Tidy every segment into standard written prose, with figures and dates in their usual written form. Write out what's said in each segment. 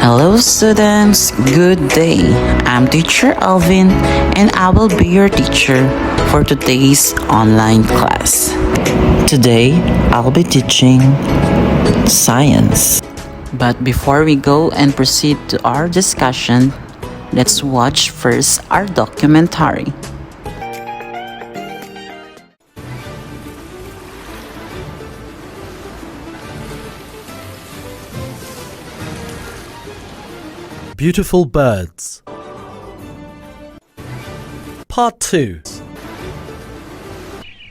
Hello students, good day. I'm teacher Alvin and I will be your teacher for today's online class. Today, I'll be teaching science. But before we go and proceed to our discussion, let's watch first our documentary. Beautiful birds. Part 2.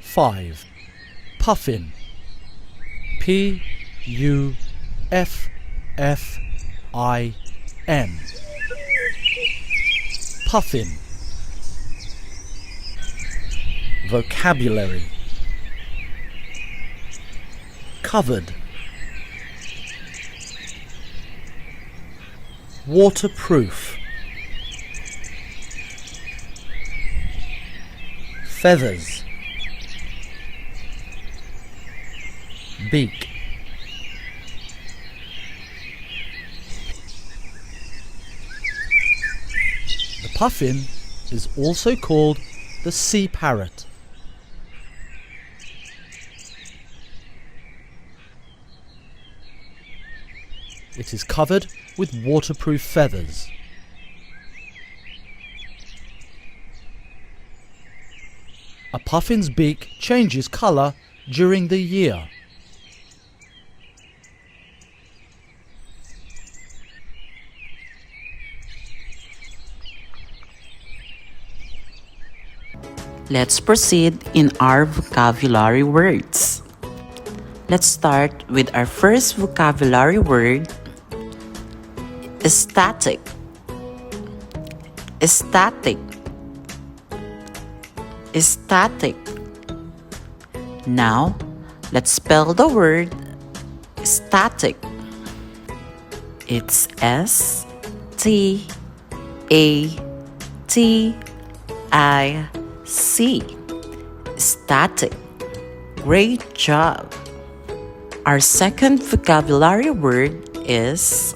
5. Puffin. P-U-F-F-I-N. Puffin. Vocabulary. Covered. Waterproof. Feathers. Beak. The puffin is also called the sea parrot. It is covered with waterproof feathers. A puffin's beak changes colour during the year. Let's proceed in our vocabulary words. Let's start with our first vocabulary word, static. Static. Static. Now, let's spell the word static. It's S-T-A-T-I-C. Static. Great job. Our second vocabulary word is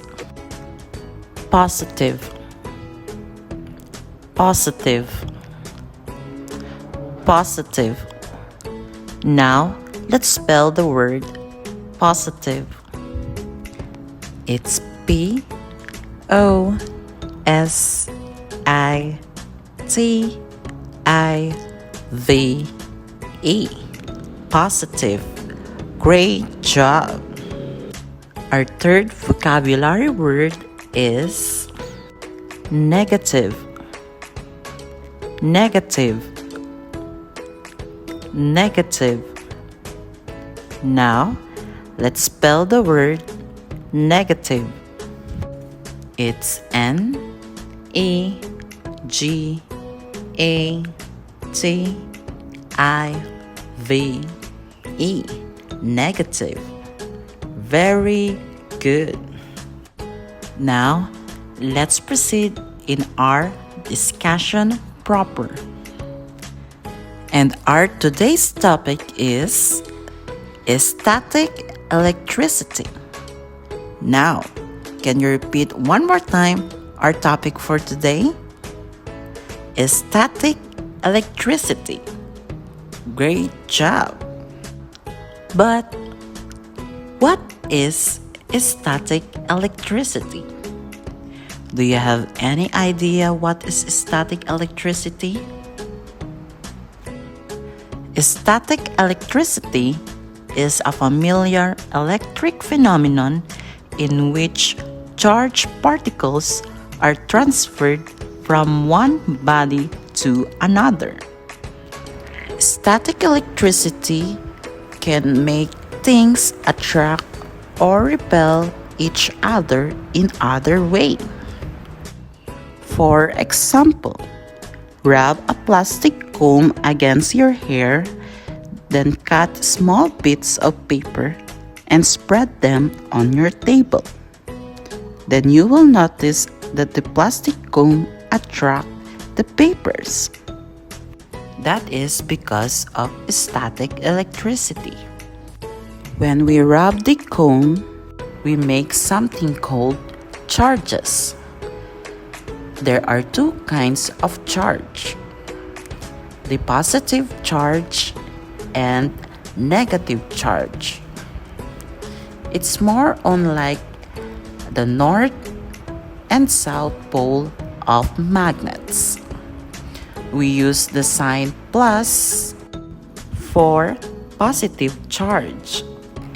positive. Positive. Positive. Now, let's spell the word positive. It's P-O-S-I-T-I-V-E. Positive. Great job. Our third vocabulary word is negative. Negative. Negative. Now, let's spell the word negative. It's N-E-G-A-T-I-V-E. Negative. Very good. Now, let's proceed in our discussion proper. And our today's topic is static electricity. Now, can you repeat one more time our topic for today? Static electricity. Great job. But what is static electricity? Do you have any idea what is static electricity? Static electricity is a familiar electric phenomenon in which charged particles are transferred from one body to another. Static electricity can make things attract or repel each other in other way. For example, rub a plastic comb against your hair, then cut small bits of paper and spread them on your table. Then you will notice that the plastic comb attracts the papers. That is because of static electricity. When we rub the cone, we make something called charges. There are two kinds of charge: the positive charge and negative charge. It's more unlike the north and south pole of magnets. We use the sign plus for positive charge,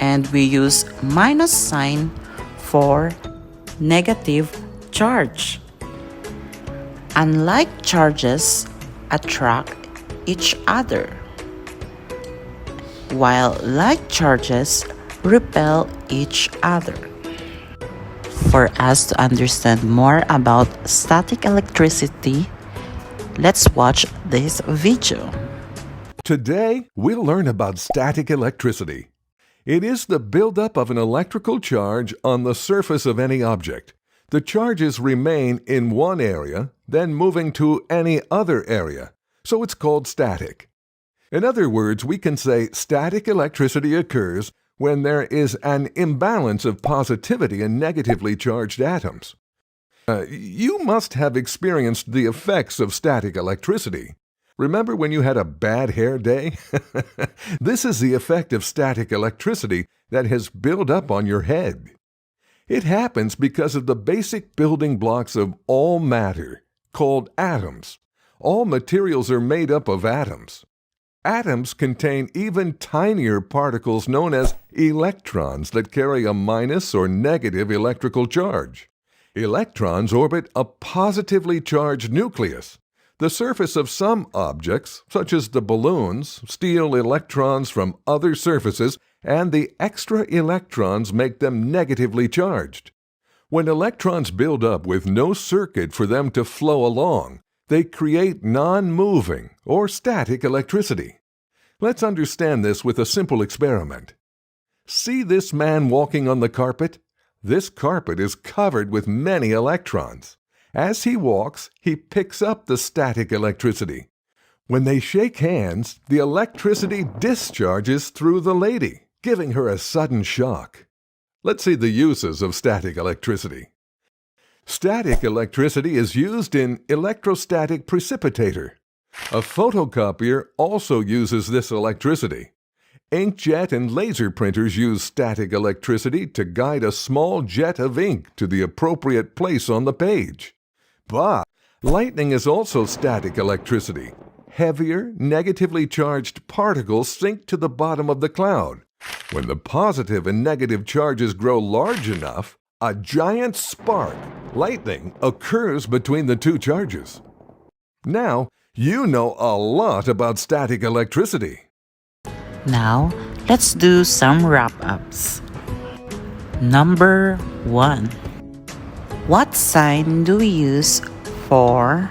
and we use minus sign for negative charge. Unlike charges attract each other, while like charges repel each other. For us to understand more about static electricity, let's watch this video. Today, we'll learn about static electricity. It is the buildup of an electrical charge on the surface of any object. The charges remain in one area, then moving to any other area, so it's called static. In other words, we can say static electricity occurs when there is an imbalance of positivity and negatively charged atoms. You must have experienced the effects of static electricity. Remember when you had a bad hair day? This is the effect of static electricity that has built up on your head. It happens because of the basic building blocks of all matter, called atoms. All materials are made up of atoms. Atoms contain even tinier particles known as electrons that carry a minus or negative electrical charge. Electrons orbit a positively charged nucleus. The surface of some objects, such as the balloons, steal electrons from other surfaces, and the extra electrons make them negatively charged. When electrons build up with no circuit for them to flow along, they create non-moving or static electricity. Let's understand this with a simple experiment. See this man walking on the carpet? This carpet is covered with many electrons. As he walks, he picks up the static electricity. When they shake hands, the electricity discharges through the lady, giving her a sudden shock. Let's see the uses of static electricity. Static electricity is used in electrostatic precipitator. A photocopier also uses this electricity. Inkjet and laser printers use static electricity to guide a small jet of ink to the appropriate place on the page. But lightning is also static electricity. Heavier, negatively charged particles sink to the bottom of the cloud. When the positive and negative charges grow large enough, a giant spark, lightning, occurs between the two charges. Now, you know a lot about static electricity. Now, let's do some wrap-ups. Number 1. What sign do we use for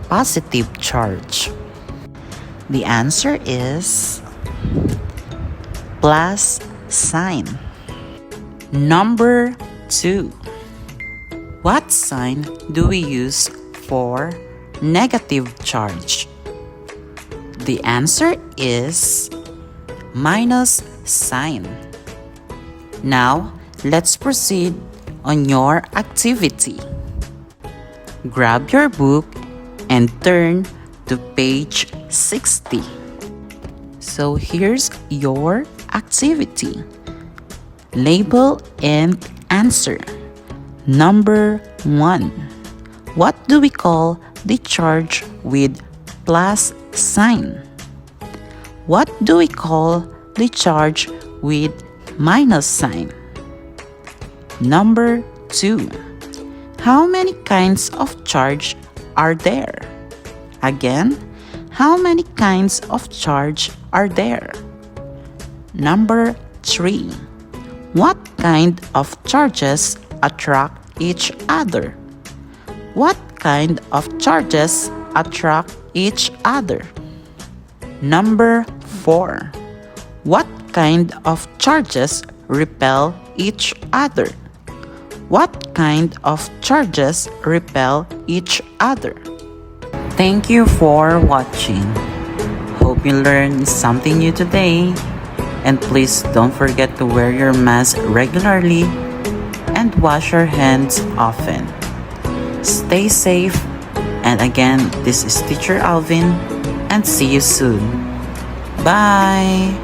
positive charge? The answer is plus sign. Number 2. What sign do we use for negative charge? The answer is minus sign. Now, let's proceed on your activity. Grab your book and turn to page 60. So here's your activity. Label and answer. Number 1. What do we call the charge with plus sign? What do we call the charge with minus sign? Number 2. How many kinds of charge are there? Again, how many kinds of charge are there? Number 3. What kind of charges attract each other? What kind of charges attract each other? Number 4. What kind of charges repel each other? What kind of charges repel each other? Thank you for watching. Hope you learned something new today. And please don't forget to wear your mask regularly and wash your hands often. Stay safe. And again, this is Teacher Alvin, and see you soon. Bye!